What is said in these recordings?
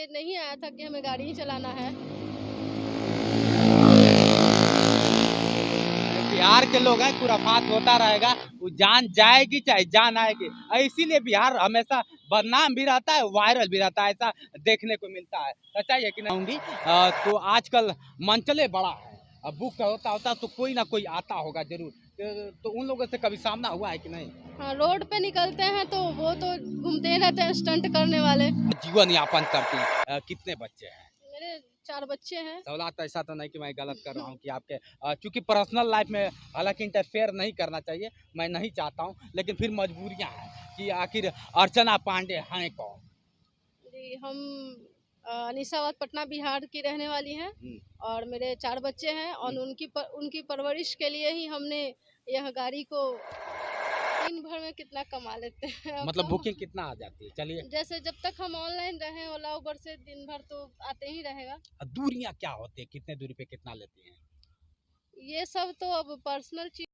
ये नहीं आया था कि हमें गाड़ी ही चलाना है। बिहार के लोग हैं, खुराफात होता रहेगा, वो जान जाएगी चाहे जान आएगी। इसीलिए बिहार हमेशा बदनाम भी रहता है, वायरल भी रहता है, ऐसा देखने को मिलता है। सच्चाई है कि नहीं होंगी। तो आजकल मंचले बड़ा है, अब बुक होता होता तो कोई ना कोई आता होगा जरूर। तो उन लोगों से कभी सामना हुआ है कि नहीं? हाँ, रोड पे निकलते हैं तो वो तो घूमते ही रहते हैं स्टंट करने वाले। जीवन यापन करती हैं। कितने बच्चे हैं? मेरे 4 बच्चे हैं। सवाल ऐसा तो नहीं कि मैं गलत कर रहा हूँ कि आपके चूंकि पर्सनल लाइफ में हालांकि इंटरफेयर नहीं करना चाहिए, मैं नहीं चाहता हूँ, लेकिन फिर मजबूरियाँ हैं कि आखिर अर्चना पांडे हैं कौन? जी, हम निशावत पटना बिहार की रहने वाली हैं और मेरे 4 बच्चे हैं और उनकी परवरिश के लिए ही हमने यह गाड़ी को दिन भर में कितना कमा लेते हैं। अब मतलब तो बुकिंग कितना आ जाती है? चलिए, जैसे जब तक हम ऑनलाइन रहे ओला उबर से दिन भर तो आते ही रहेगा। दूरियां क्या होती है, कितने दूरी पे कितना लेती हैं? ये सब तो अब पर्सनल चीज।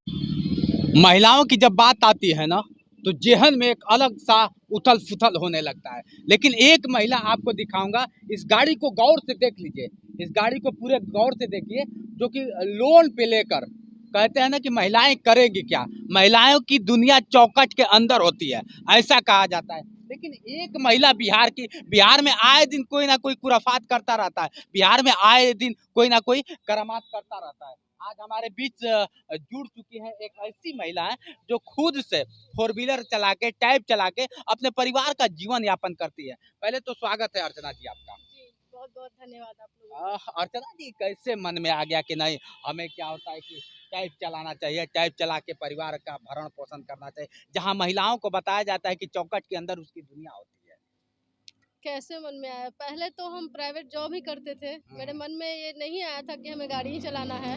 महिलाओं की जब बात आती है ना, तो जेहन में एक अलग सा उथल फुथल होने लगता है। लेकिन एक महिला आपको दिखाऊंगा, इस गाड़ी को गौर से देख लीजिए, इस गाड़ी को पूरे गौर से देखिए, जो कि लोन पे लेकर कहते हैं ना कि महिलाएं करेंगी क्या, महिलाओं की दुनिया चौकट के अंदर होती है, ऐसा कहा जाता है। लेकिन एक महिला बिहार में आए दिन कोई ना कोई खुराफात करता रहता है, बिहार में आए दिन कोई ना कोई करामात करता रहता है। आज हमारे बीच जुड़ चुकी है एक ऐसी महिला है जो खुद से 4 व्हीलर चला के, टैब चला के अपने परिवार का जीवन यापन करती है। पहले तो स्वागत है अर्चना जी आपका। जी, बहुत बहुत धन्यवाद आप लोगों का। अर्चना जी, कैसे मन में आ गया कि नहीं, हमें क्या होता है कि टैब चलाना चाहिए, टैब चला के परिवार का भरण पोषण करना चाहिए, जहाँ महिलाओं को बताया जाता है कि चौकट के अंदर उसकी दुनिया होती है। कैसे मन में आया? पहले तो हम प्राइवेट जॉब ही करते थे। मेरे मन में ये नहीं आया था कि हमें गाड़ी ही चलाना है।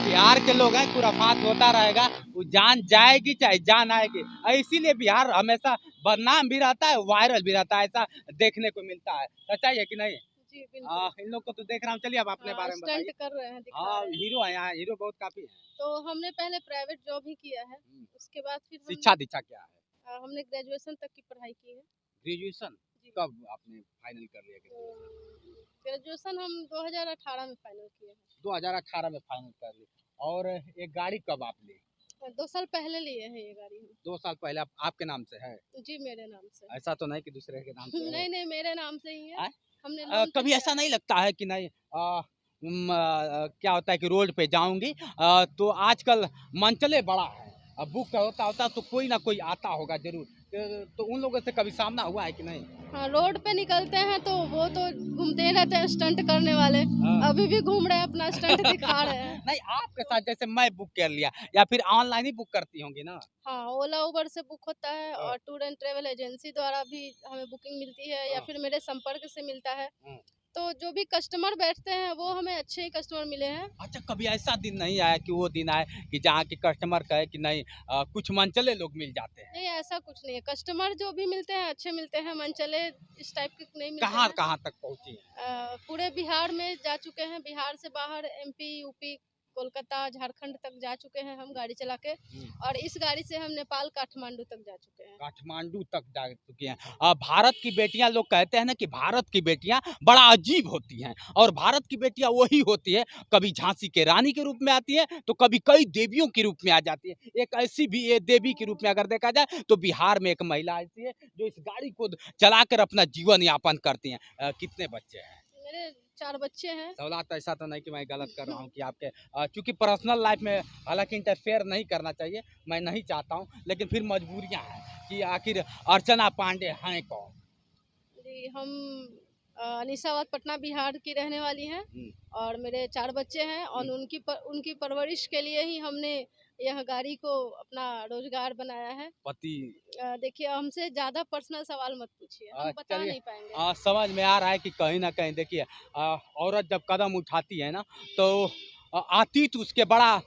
बिहार के लोग हैं, खुराफात होता रहेगा, वो जान जाएगी चाहे जान आएगी। इसीलिए बिहार हमेशा बदनाम भी रहता है, वायरल भी रहता है, ऐसा देखने को मिलता है। सच्चाई है कि नहीं? जी, बिल्कुल। इन लोग को तो देख रहा हूँ। चलिए अब अपने बारे में स्टंट बताइए। कर रहे हैं, दिखा हाँ, रहे हैं। हीरो है, यहाँ हीरो बहुत काफी है। तो हमने पहले प्राइवेट जॉब ही किया है। उसके बाद फिर शिक्षा दीक्षा क्या है? हमने ग्रेजुएशन तक की पढ़ाई की है। ग्रेजुएशन जी। कब आपने फाइनल कर लिया? ग्रेजुएशन हम 2018 में फाइनल किए हैं। 2018 में फाइनल कर लिया। और एक गाड़ी कब आप ली? 2 साल पहले लिए हैं ये गाड़ी हम। 2 साल पहले आपके नाम से है? जी, मेरे नाम से। ऐसा तो नहीं कि दूसरे के नाम से है? नहीं, नहीं, मेरे नाम से ही है। आय? हमने लोन पे कभी लिया ऐसा है। नहीं लगता है कि नहीं क्या होता है कि रोड पे जाऊंगी तो आजकल मंचले बड़ा है, अब बुक होता होता तो कोई ना कोई आता होगा जरूर। तो उन लोगों से कभी सामना हुआ है कि नहीं? हाँ, रोड पे निकलते हैं तो वो तो घूमते ही रहते हैं स्टंट करने वाले। हाँ। अभी भी घूम रहे हैं, अपना स्टंट दिखा रहे हैं। नहीं, आपके साथ जैसे मैं बुक कर लिया या फिर ऑनलाइन ही बुक करती होंगी ना? हाँ, ओला उबर से बुक होता है हाँ। और टूर एंड ट्रैवल एजेंसी द्वारा भी हमें बुकिंग मिलती है या हाँ। फिर मेरे संपर्क से मिलता है। हाँ। तो जो भी कस्टमर बैठते हैं वो हमें अच्छे ही कस्टमर मिले हैं। अच्छा, कभी ऐसा दिन नहीं आया कि वो दिन आए कि जहाँ के कस्टमर कहे कि नहीं कुछ मनचले लोग मिल जाते हैं? नहीं, ऐसा कुछ नहीं है। कस्टमर जो भी मिलते हैं अच्छे मिलते हैं, मनचले इस टाइप के नहीं मिलते कहाँ हैं। कहाँ तक पहुँची हैं? पूरे बिहार में जा चुके हैं, बिहार से बाहर एमपी, यूपी, कोलकाता, झारखंड तक जा चुके हैं हम गाड़ी चला के। और इस गाड़ी से हम नेपाल काठमांडू तक जा चुके हैं। काठमांडू तक जा चुकी हैं। भारत की बेटियां, लोग कहते हैं ना कि भारत की बेटियां बड़ा अजीब होती हैं, और भारत की बेटियां वही होती है, कभी झांसी के रानी के रूप में आती है तो कभी कई देवियों के रूप में आ जाती है। एक ऐसी भी ये देवी के रूप में अगर देखा जाए तो बिहार में एक महिला ऐसी है जो इस गाड़ी को चलाकर अपना जीवन यापन करती हैं। कितने बच्चे हैं? मेरे 4 बच्चे हैं। सवाल ऐसा तो नहीं कि मैं गलत कर रहा हूँ कि आपके चूंकि पर्सनल लाइफ में हालांकि इंटरफेयर नहीं करना चाहिए, मैं नहीं चाहता हूँ, लेकिन फिर मजबूरियाँ हैं कि आखिर अर्चना पांडे हैं कौन? जी, हम निशावत पटना बिहार की रहने वाली हैं और मेरे 4 बच्चे हैं और उनकी परवरिश के लिए ही हमने यह गाड़ी को अपना रोजगार बनाया है। पति? देखिए, हमसे ज़्यादा पर्सनल सवाल मत पूछिए, हम बता चलिए, नहीं पाएंगे। समझ में आ रहा है कि कहीं ना कहीं देखिए, औरत जब कदम उठाती है ना, तो अतीत उसके बड़ा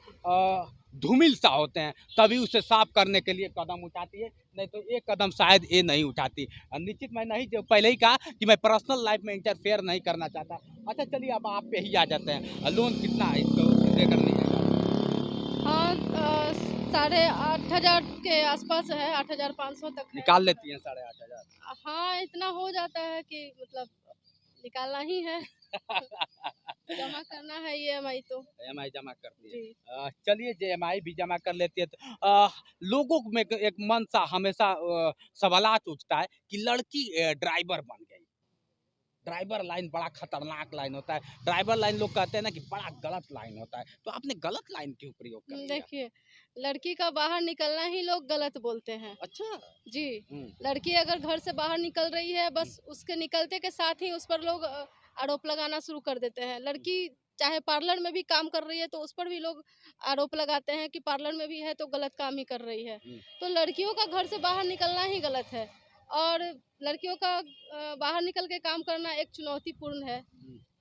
धूमिल सा होते हैं, तभी उसे साफ करने के लिए कदम उठाती है, नहीं तो एक कदम शायद ये नहीं उठाती। निश्चित मैं नहीं, जो पहले ही कहा कि मैं पर्सनल लाइफ में इंटरफेयर नहीं करना चाहता। अच्छा, चलिए अब आप पे ही आ जाते हैं। लोन कितना है इसको देकर नहीं है? हाँ, 8,500 के आसपास है, 8,500 तक है। निकाल लेती हैं 8,500? हाँ, इतना हो जाता है कि मतलब निकालना ही है। जमा करना है EMI तो। EMI जमा करती है। जी। चलिए EMI भी जमा कर लेती है तो लोगों में एक मन सा हमेशा सवालात उठता है कि लड़की ड्राइवर बन गई। ड्राइवर लाइन बड़ा खतरनाक लाइन होता है। ड्राइवर लाइन लोग कहते हैं ना कि बड़ा गलत लाइन होता है, तो आपने गलत लाइन क्यों प्रयोग कर लिया? देखिए, लड़की का बाहर निकलना ही लोग गलत बोलते हैं। अच्छा। जी, हम्म, लड़की अगर घर से बाहर निकल रही है, बस उसके निकलते के साथ ही उस पर लोग आरोप लगाना शुरू कर देते हैं। लड़की चाहे पार्लर में भी काम कर रही है, तो उस पर भी लोग आरोप लगाते हैं कि पार्लर में भी है तो गलत काम ही कर रही है। तो लड़कियों का घर से बाहर निकलना ही गलत है और लड़कियों का बाहर निकल के काम करना एक चुनौतीपूर्ण है।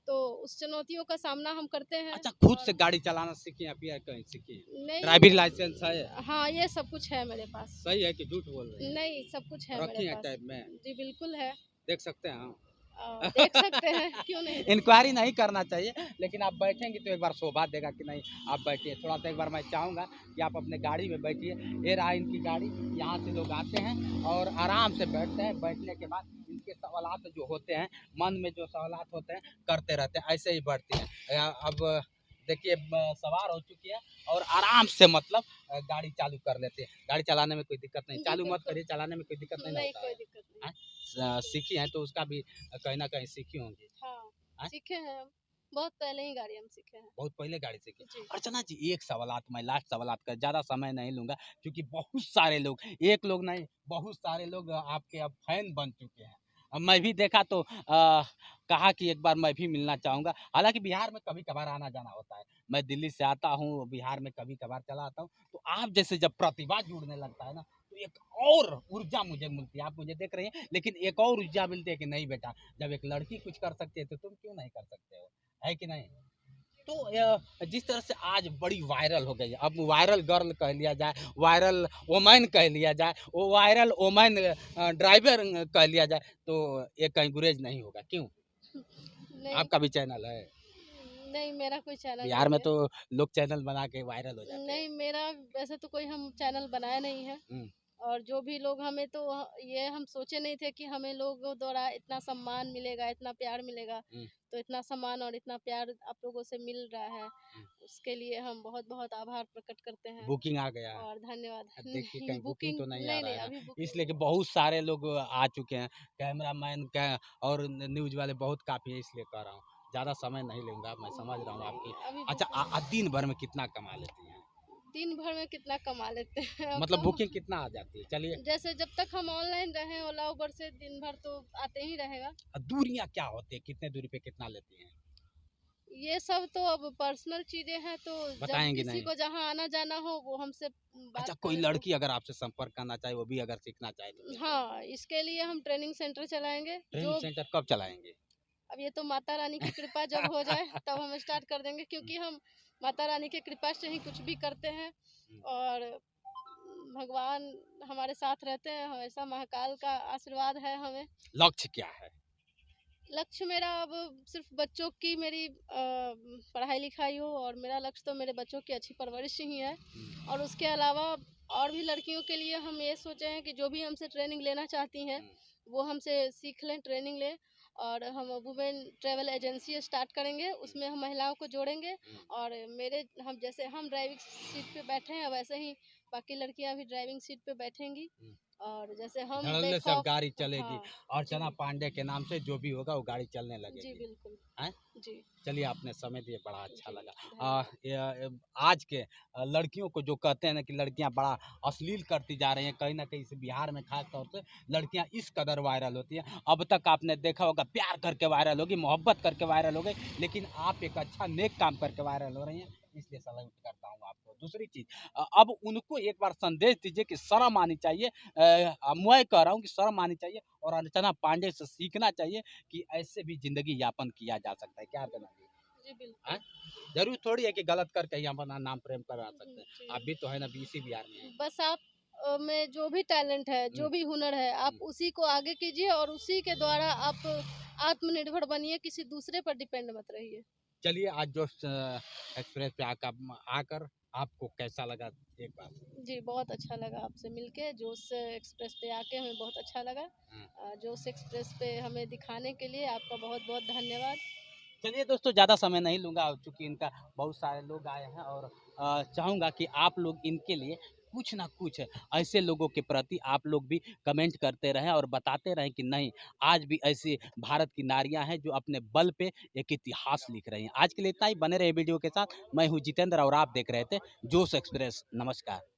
तो उस चुनौतियों का सामना हम करते हैं। अच्छा, खुद से गाड़ी चलाना सीखी या फिर कहीं सीखी? नहीं। ड्राइविंग लाइसेंस है? हाँ, ये सब कुछ है मेरे पास। सही है कि झूठ बोल रही है? नहीं, सब कुछ है रखी मेरे है पास। टाइप में? जी, बिल्कुल है। देख सकते हैं हम? देख सकते हैं, क्यों नहीं? इंक्वायरी नहीं करना चाहिए, लेकिन आप बैठेंगे तो एक बार शोभा देगा कि नहीं आप बैठिए। थोड़ा सा एक बार मैं चाहूँगा कि आप अपने गाड़ी में बैठिए। ये रहा इनकी गाड़ी, यहाँ से लोग आते हैं और आराम से बैठते हैं। बैठने के बाद इनके सवालात जो होते हैं, मन में जो सवालात होते हैं, करते रहते हैं, ऐसे ही बढ़ती हैं। अब देखिए सवार हो चुकी है और आराम से मतलब गाड़ी चालू कर लेते हैं। गाड़ी चलाने में कोई दिक्कत नहीं। चालू मत करिए, चलाने में कोई दिक्कत नहीं नहीं, होता कोई है। दिक्कत नहीं। सीखी हैं तो उसका भी कहीं ना कहीं सीखी होंगी। हाँ, सीखे हैं हम। बहुत पहले ही गाड़ी हम सीखे हैं। बहुत पहले गाड़ी सीखी। जी। अर्चना जी, एक सवालात मैं लास्ट सवालात कर, ज़्यादा समय नहीं लूँगा क्योंकि बहुत सारे लोग, एक लोग नहीं बहुत सारे लोग आपके अब फैन बन चुके हैं। मैं भी देखा तो कहा कि एक बार मैं भी मिलना चाहूँगा। हालाँकि बिहार में कभी-कभार आना-जाना होता है। मैं दिल्ली से आता हूँ, बिहार में कभी-कभार चला आता हूँ। तो आप जैसे जब प्रतिभा जुड़ने लगता है ना, तो एक और ऊर्जा मुझे मिलती है। आप मुझे देख रही हैं, लेकिन एक और ऊर्जा मिलती है कि नहीं बेटा, जब एक लड़की कुछ कर सकती है तो तुम क्यों नहीं कर सकते हो? है कि नहीं? तो जिस तरह से आज बड़ी वायरल हो गई है, अब वायरल गर्ल कह लिया जाए, वायरल वोमैन कह लिया जाए, वो वायरल वोमैन ड्राइवर कह लिया जाए, तो ये कहीं गुरेज नहीं होगा, क्यों? नहीं, आपका भी चैनल है? नहीं, मेरा कोई चैनल बिहार नहीं में है। तो लोग चैनल बना के वायरल हो जाते हैं। नहीं, मेरा वैसे तो कोई हम चैनल बनाया नहीं है। हम्म, और जो भी लोग हमें तो ये हम सोचे नहीं थे कि हमें लोगों द्वारा इतना सम्मान मिलेगा, इतना प्यार मिलेगा। तो इतना सम्मान और इतना प्यार आप लोगों से मिल रहा है, उसके लिए हम बहुत-बहुत आभार प्रकट करते हैं बुकिंग आ गया है। और धन्यवाद। अब देखिए नहीं, कहीं बुकिंग तो नहीं आ नहीं, रहा है, अभी बुकिंग इसलिए कि नहीं। बहुत सारे लोग आ चुके हैं, कैमरामैन का और न्यूज़ वाले बहुत काफ़ी है, इसलिए कह रहा हूँ। ज़्यादा समय नहीं लूँगा, मैं समझ रहा हूँ आपकी। अभी अच्छा, बुकिंग दिन भर में कितना कमा लेती हैं? दिन भर में कितना कमा लेते हैं अब मतलब तो बुकिंग कितना आ जाती है? चलिए। जैसे जब तक हम ऑनलाइन रहे ओला उबर से दिन भर तो आते ही रहेगा। दूरियाँ क्या होती है? कितने दूरी पे कितना लेती हैं? ये सब तो अब पर्सनल चीजें हैं, तो जब बताएँगी किसी नहीं? को जहाँ आना जाना हो वो हमसे बात अच्छा, कोई करें तो। लड़की अगर आपसे संपर्क करना चाहे, वो भी अगर सीखना चाहे तो कैसे? हाँ, इसके लिए हम ट्रेनिंग सेंटर चलाएंगे ट्रेनिंग जो सेंटर कब चलाएँगे? अब ये तो माता रानी की कृपा जब हो जाए तब हम स्टार्ट कर देंगे, क्योंकि हम माता रानी की कृपा से ही कुछ भी करते हैं और भगवान हमारे साथ रहते हैं हमेशा, महाकाल का आशीर्वाद है हमें। लक्ष्य क्या है? लक्ष्य मेरा अब सिर्फ बच्चों की मेरी पढ़ाई लिखाई हो और मेरा लक्ष्य तो मेरे बच्चों की अच्छी परवरिश ही है। और उसके अलावा और भी लड़कियों के लिए हम ये सोचे हैं कि जो भी हमसे ट्रेनिंग लेना चाहती हैं वो हमसे सीख लें, ट्रेनिंग लें। और हम वुमेन ट्रैवल एजेंसी स्टार्ट करेंगे, उसमें हम महिलाओं को जोड़ेंगे और मेरे हम जैसे हम ड्राइविंग सीट पे बैठे हैं वैसे ही बाकी लड़कियां भी ड्राइविंग सीट पे बैठेंगी और जैसे हम धड़ल्ले से अब गाड़ी चलेगी। हाँ, अर्चना पांडे के नाम से जो भी होगा वो गाड़ी चलने जी लगेगी। बिल्कुल। हैं? जी चलिए, आपने समय दिए, बड़ा अच्छा जी, लगा। धन्यवाद। आज के लड़कियों को जो कहते हैं ना कि लड़कियां बड़ा अश्लील करती जा रही हैं, कहीं ना कहीं से बिहार में खास तौर से लड़कियां इस कदर वायरल होती हैं। अब तक आपने देखा होगा प्यार करके वायरल होगी, मोहब्बत करके वायरल हो गई, लेकिन आप एक अच्छा नेक काम करके वायरल हो रही हैं, इसलिए सल्यूट करता हूँ आपको। दूसरी चीज, अब उनको एक बार संदेश दीजिए कि शर्म आनी चाहिए। मैं कह रहा हूँ कि शर्म आनी चाहिए और अर्चना पांडे से सीखना चाहिए कि ऐसे भी जिंदगी यापन किया जा सकता है। क्या अर्चना जी? जी बिल्कुल। हैं? जरूर थोड़ी है कि गलत करके ही हम अपना नाम प्रेम करा सकते हैं। जी। आप भी तो है ना, बीसी बिहार में है। बस आप में जो भी टैलेंट है, जो भी हुनर है, आप उसी को आगे कीजिए और उसी के द्वारा आप आत्मनिर्भर बनिए, किसी दूसरे पर डिपेंड मत रहिए। चलिए, आज जो एक्सप्रेस पे आकर आपको कैसा लगा एक बार? जी, बहुत अच्छा लगा आपसे मिलके। जोश एक्सप्रेस पे आके हमें बहुत अच्छा लगा। जोश एक्सप्रेस पे हमें दिखाने के लिए आपका बहुत-बहुत धन्यवाद। चलिए दोस्तों, ज़्यादा समय नहीं लूँगा चूँकि इनका बहुत सारे लोग आए हैं और चाहूँगा कि आप लोग इनके लिए कुछ ना कुछ ऐसे लोगों के प्रति आप लोग भी कमेंट करते रहें और बताते रहें कि नहीं, आज भी ऐसी भारत की नारियाँ हैं जो अपने बल पे एक इतिहास लिख रही हैं। आज के लिए इतना ही, बने रहे वीडियो के साथ। मैं हूँ जितेंद्र और आप देख रहे थे जोश एक्सप्रेस। नमस्कार।